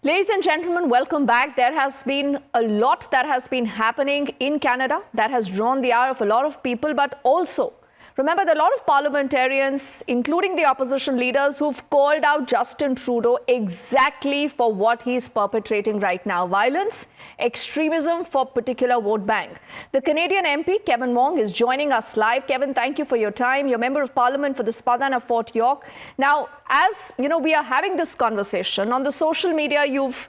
Ladies and gentlemen, welcome back. There has been a lot that has been happening in Canada that has drawn the ire of a lot of people, but also remember that a lot of parliamentarians, including the opposition leaders, who've called out Justin Trudeau exactly for what he's perpetrating right now: violence, extremism for particular vote bank. The Canadian MP Kevin Vuong is joining us live. Kevin, thank you for your time. You're Member of Parliament for the Spadina Fort York. Now, as you know, we are having this conversation on the social media. You've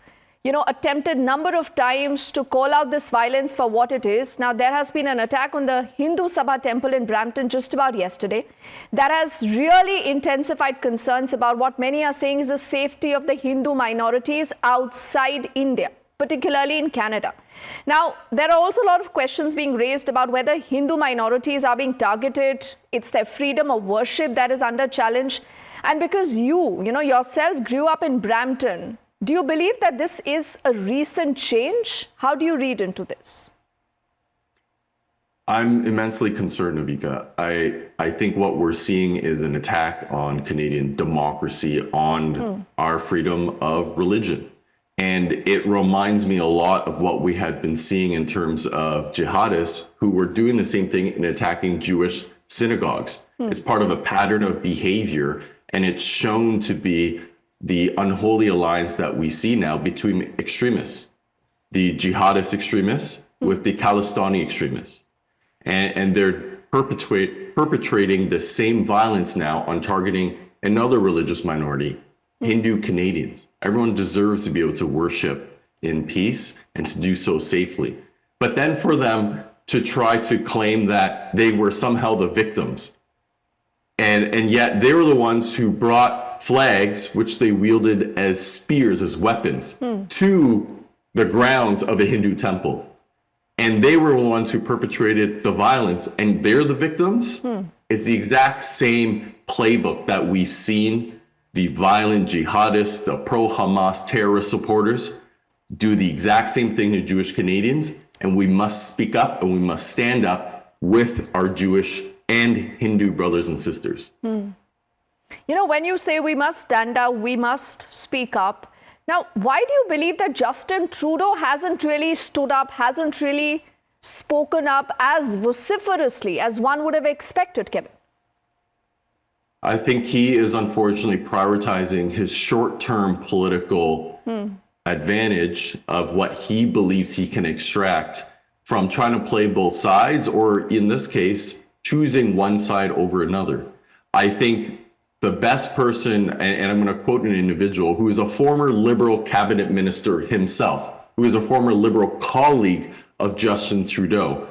attempted number of times to call out this violence for what it is. Now, there has been an attack on the Hindu Sabha temple in Brampton just about yesterday that has really intensified concerns about what many are saying is the safety of the Hindu minorities outside India, particularly in Canada. Now, there are also a lot of questions being raised about whether Hindu minorities are being targeted. It's their freedom of worship that is under challenge. And because you yourself grew up in Brampton, do you believe that this is a recent change? How do you read into this? I'm immensely concerned, Avika. I think what we're seeing is an attack on Canadian democracy, on our freedom of religion. And it reminds me a lot of what we had been seeing in terms of jihadists who were doing the same thing in attacking Jewish synagogues. It's part of a pattern of behavior, and it's shown to be the unholy alliance that we see now between extremists, the jihadist extremists with the Khalistani extremists. And they're perpetrating the same violence now on targeting another religious minority, Hindu Canadians. Everyone deserves to be able to worship in peace and to do so safely. But then for them to try to claim that they were somehow the victims, and yet they were the ones who brought flags, which they wielded as spears, as weapons, to the grounds of a Hindu temple. And they were the ones who perpetrated the violence, and they're the victims. It's the exact same playbook that we've seen the violent jihadists, the pro-Hamas terrorist supporters do the exact same thing to Jewish Canadians. And we must speak up and we must stand up with our Jewish and Hindu brothers and sisters. When you say we must stand up, we must speak up. Now, why do you believe that Justin Trudeau hasn't really stood up, hasn't really spoken up as vociferously as one would have expected, Kevin? I think he is unfortunately prioritizing his short-term political advantage of what he believes he can extract from trying to play both sides, or in this case, choosing one side over another. I think the best person, and I'm going to quote an individual who is a former Liberal cabinet minister himself, who is a former Liberal colleague of Justin Trudeau,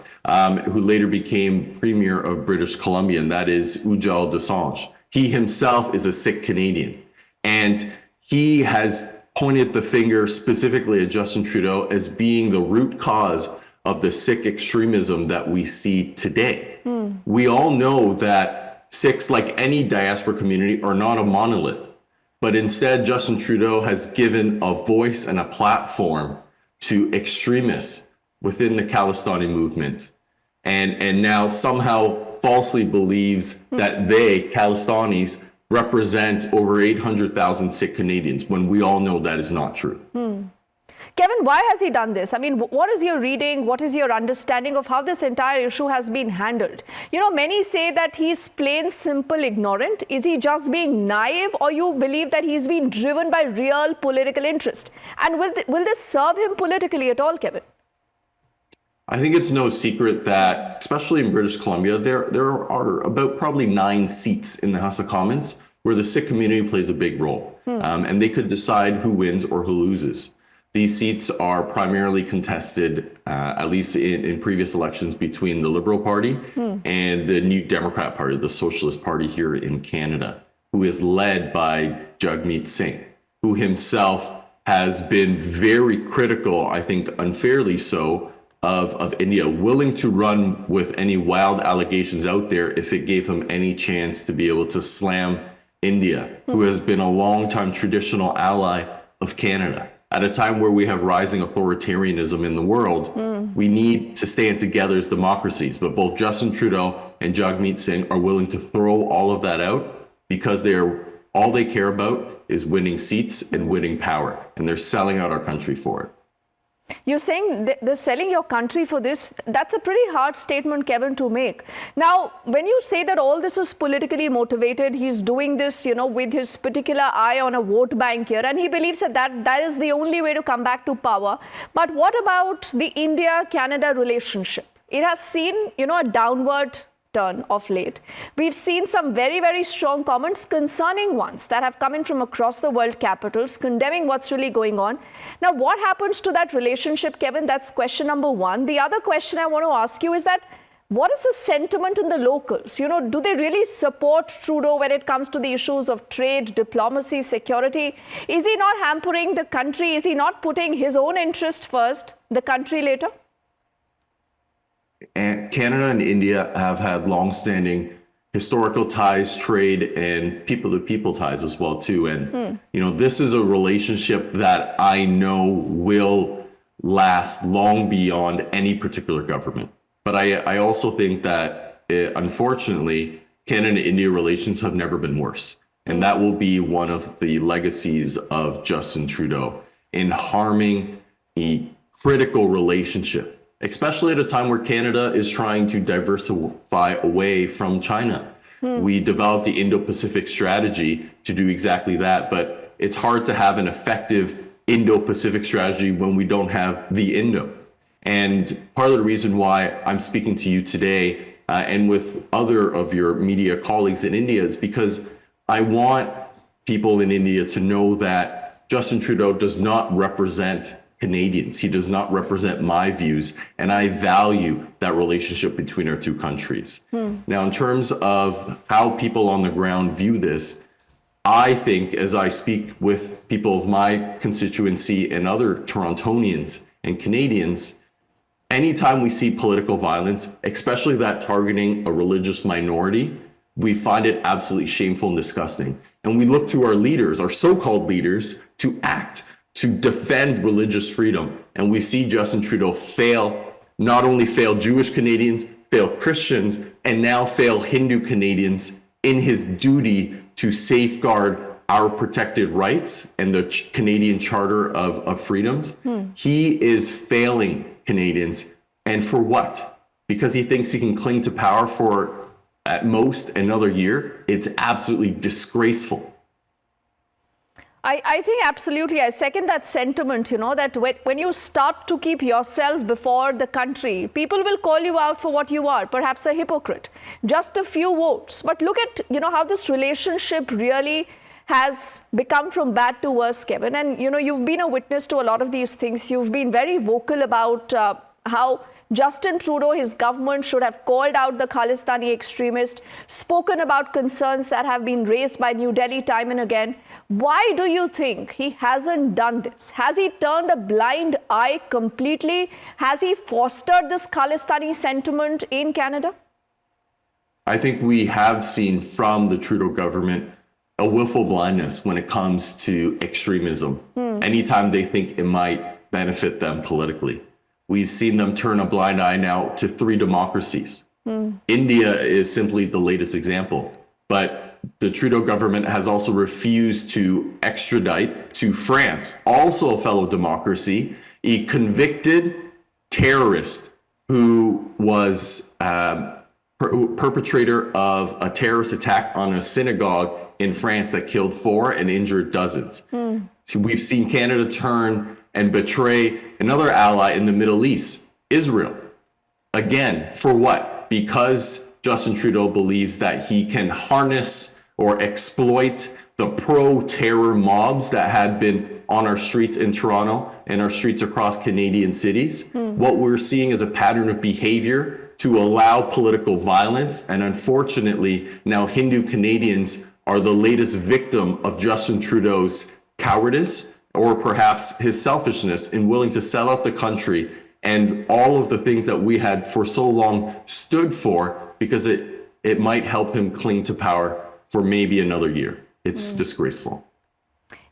who later became Premier of British Columbia, and that is Ujjal Dosanjh. He himself is a Sikh Canadian, and he has pointed the finger specifically at Justin Trudeau as being the root cause of the Sikh extremism that we see today. We all know that Sikhs, like any diaspora community, are not a monolith, but instead Justin Trudeau has given a voice and a platform to extremists within the Khalistani movement, and now somehow falsely believes that they, Khalistanis, represent over 800,000 Sikh Canadians, when we all know that is not true. Kevin, why has he done this? I mean, what is your reading? What is your understanding of how this entire issue has been handled? Many say that he's plain simple ignorant. Is he just being naive, or you believe that he's being driven by real political interest? And will this serve him politically at all, Kevin? I think it's no secret that, especially in British Columbia, there are about probably 9 seats in the House of Commons where the Sikh community plays a big role. And they could decide who wins or who loses. These seats are primarily contested, at least in previous elections, between the Liberal Party and the New Democrat Party, the Socialist Party here in Canada, who is led by Jagmeet Singh, who himself has been very critical, I think unfairly so, of India, willing to run with any wild allegations out there if it gave him any chance to be able to slam India, who has been a long-time traditional ally of Canada. At a time where we have rising authoritarianism in the world, we need to stand together as democracies. But both Justin Trudeau and Jagmeet Singh are willing to throw all of that out because they are All they care about is winning seats and winning power, and they're selling out our country for it. You're saying they're selling your country for this. That's a pretty hard statement, Kevin, to make. Now, when you say that all this is politically motivated, he's doing this, with his particular eye on a vote bank here, and he believes that is the only way to come back to power. But what about the India-Canada relationship? It has seen, a downward turn of late. We've seen some very, very strong comments, concerning ones that have come in from across the world capitals, condemning what's really going on. Now, what happens to that relationship, Kevin? That's question number one. The other question I want to ask you is that, what is the sentiment in the locals? Do they really support Trudeau when it comes to the issues of trade, diplomacy, security? Is he not hampering the country? Is he not putting his own interest first, the country later? And Canada and India have had longstanding historical ties, trade, and people-to-people ties as well too. And this is a relationship that I know will last long beyond any particular government. But I also think that unfortunately, Canada-India relations have never been worse, and that will be one of the legacies of Justin Trudeau in harming a critical relationship, especially at a time where Canada is trying to diversify away from China. We developed the Indo-Pacific strategy to do exactly that, but it's hard to have an effective Indo-Pacific strategy when we don't have the Indo. And part of the reason why I'm speaking to you today and with other of your media colleagues in India is because I want people in India to know that Justin Trudeau does not represent Canadians. He does not represent my views, and I value that relationship between our two countries. Now, in terms of how people on the ground view this, I think as I speak with people of my constituency and other Torontonians and Canadians, anytime we see political violence, especially that targeting a religious minority, we find it absolutely shameful and disgusting. And we look to our leaders, our so-called leaders, to act, to defend religious freedom. And we see Justin Trudeau not only fail Jewish Canadians, fail Christians, and now fail Hindu Canadians in his duty to safeguard our protected rights and the Canadian Charter of Freedoms. He is failing Canadians. And for what? Because he thinks he can cling to power for at most another year. It's absolutely disgraceful. I think absolutely. I second that sentiment, that when you start to keep yourself before the country, people will call you out for what you are, perhaps a hypocrite, just a few votes. But look at, how this relationship really has become from bad to worse, Kevin. And, you've been a witness to a lot of these things. You've been very vocal about how Justin Trudeau, his government, should have called out the Khalistani extremist, spoken about concerns that have been raised by New Delhi time and again. Why do you think he hasn't done this? Has he turned a blind eye completely? Has he fostered this Khalistani sentiment in Canada? I think we have seen from the Trudeau government a willful blindness when it comes to extremism. Anytime they think it might benefit them politically. We've seen them turn a blind eye now to 3 democracies. India is simply the latest example, but the Trudeau government has also refused to extradite to France, also a fellow democracy, a convicted terrorist who was perpetrator of a terrorist attack on a synagogue in France that killed 4 and injured dozens. So we've seen Canada turn and betray another ally in the Middle East, Israel. Again, for what? Because Justin Trudeau believes that he can harness or exploit the pro-terror mobs that had been on our streets in Toronto and our streets across Canadian cities. What we're seeing is a pattern of behavior to allow political violence. And unfortunately, now Hindu Canadians are the latest victim of Justin Trudeau's cowardice, or perhaps his selfishness in willing to sell out the country and all of the things that we had for so long stood for, because it might help him cling to power for maybe another year. It's disgraceful.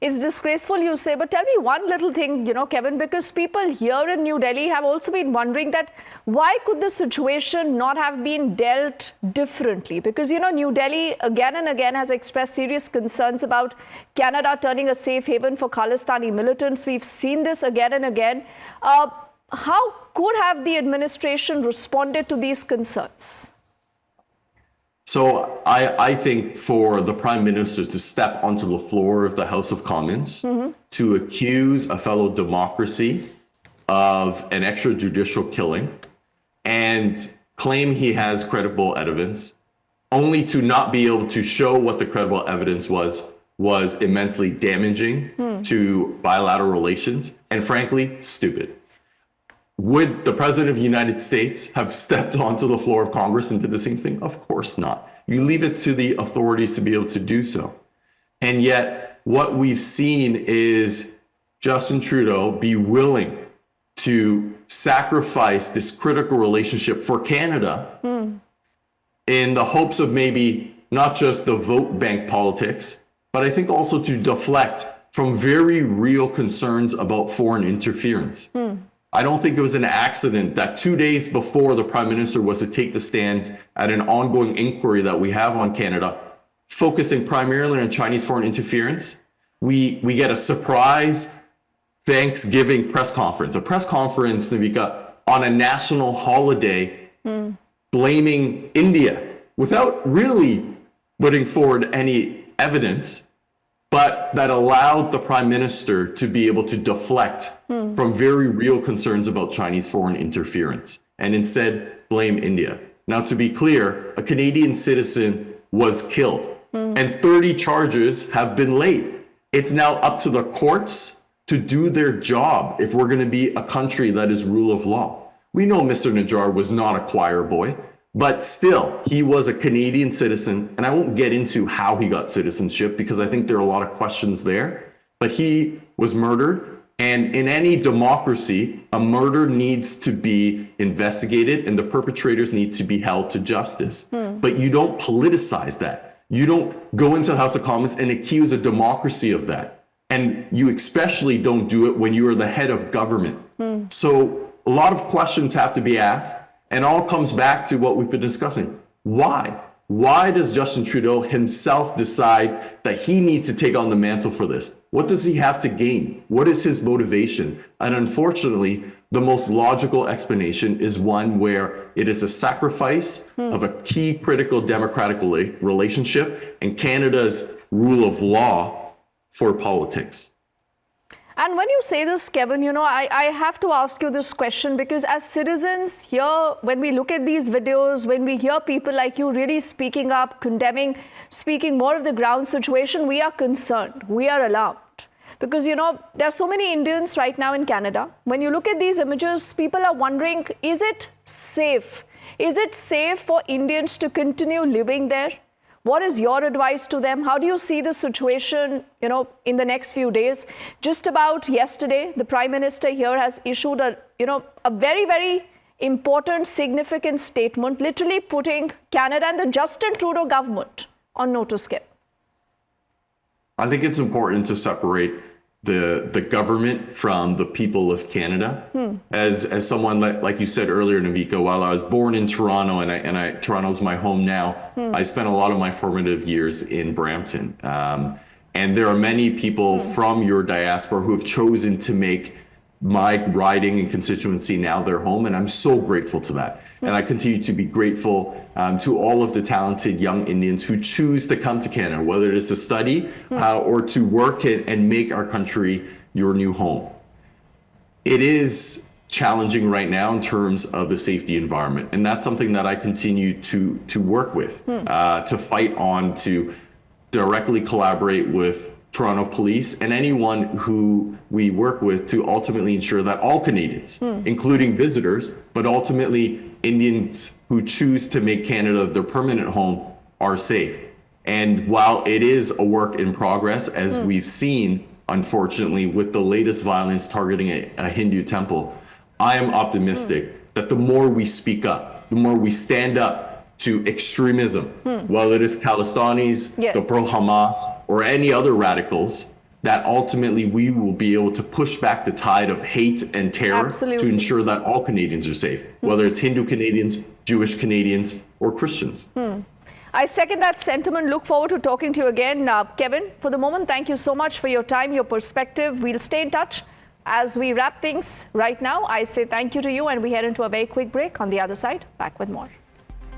It's disgraceful, you say, but tell me one little thing, Kevin, because people here in New Delhi have also been wondering that why could the situation not have been dealt differently? Because, New Delhi again and again has expressed serious concerns about Canada turning a safe haven for Khalistani militants. We've seen this again and again. How could have the administration responded to these concerns? So I think for the Prime Minister to step onto the floor of the House of Commons to accuse a fellow democracy of an extrajudicial killing and claim he has credible evidence, only to not be able to show what the credible evidence was immensely damaging to bilateral relations and frankly, stupid. Would the President of the United States have stepped onto the floor of Congress and did the same thing? Of course not. You leave it to the authorities to be able to do so. And yet, what we've seen is Justin Trudeau be willing to sacrifice this critical relationship for Canada in the hopes of maybe not just the vote bank politics, but I think also to deflect from very real concerns about foreign interference. I don't think it was an accident that 2 days before the Prime Minister was to take the stand at an ongoing inquiry that we have on Canada, focusing primarily on Chinese foreign interference, we get a surprise Thanksgiving press conference, Navika, on a national holiday, blaming India without really putting forward any evidence, but that allowed the Prime Minister to be able to deflect from very real concerns about Chinese foreign interference and instead blame India. Now, to be clear, a Canadian citizen was killed and 30 charges have been laid. It's now up to the courts to do their job if we're going to be a country that is rule of law. We know Mr. Najjar was not a choir boy, but still, he was a Canadian citizen, and I won't get into how he got citizenship because I think there are a lot of questions there, but he was murdered. And in any democracy, a murder needs to be investigated and the perpetrators need to be held to justice. But you don't politicize that. You don't go into the House of Commons and accuse a democracy of that. And you especially don't do it when you are the head of government. So a lot of questions have to be asked. And all comes back to what we've been discussing. Why? Why does Justin Trudeau himself decide that he needs to take on the mantle for this? What does he have to gain? What is his motivation? And unfortunately, the most logical explanation is one where it is a sacrifice of a key critical democratic relationship and Canada's rule of law for politics. And when you say this, Kevin, I have to ask you this question because as citizens here, when we look at these videos, when we hear people like you really speaking up, condemning, speaking more of the ground situation, we are concerned. We are alarmed. Because, there are so many Indians right now in Canada. When you look at these images, people are wondering, is it safe? Is it safe for Indians to continue living there? What is your advice to them? How do you see the situation, in the next few days? Just about yesterday, the Prime Minister here has issued a very, very important, significant statement, literally putting Canada and the Justin Trudeau government on notice. I think it's important to separate the government from the people of Canada. As someone like you said earlier, Navika, while I was born in Toronto and Toronto's my home now, I spent a lot of my formative years in Brampton. And there are many people from your diaspora who have chosen to make my riding and constituency now their home, and I'm so grateful to that. And I continue to be grateful to all of the talented young Indians who choose to come to Canada, whether it is to study or to work and make our country your new home. It is challenging right now in terms of the safety environment, and that's something that I continue to work with, to fight on, to directly collaborate with Toronto Police and anyone who we work with to ultimately ensure that all Canadians, including visitors, but ultimately Indians who choose to make Canada their permanent home, are safe. And while it is a work in progress, as we've seen, unfortunately, with the latest violence targeting a Hindu temple, I am optimistic that the more we speak up, the more we stand up to extremism, whether it is Khalistanis, the pro-Hamas, or any other radicals, that ultimately we will be able to push back the tide of hate and terror Absolutely. to ensure that all Canadians are safe, whether it's Hindu Canadians, Jewish Canadians, or Christians. I second that sentiment. Look forward to talking to you again. Kevin, for the moment, thank you so much for your time, your perspective. We'll stay in touch as we wrap things right now. I say thank you to you, and we head into a very quick break. On the other side, back with more.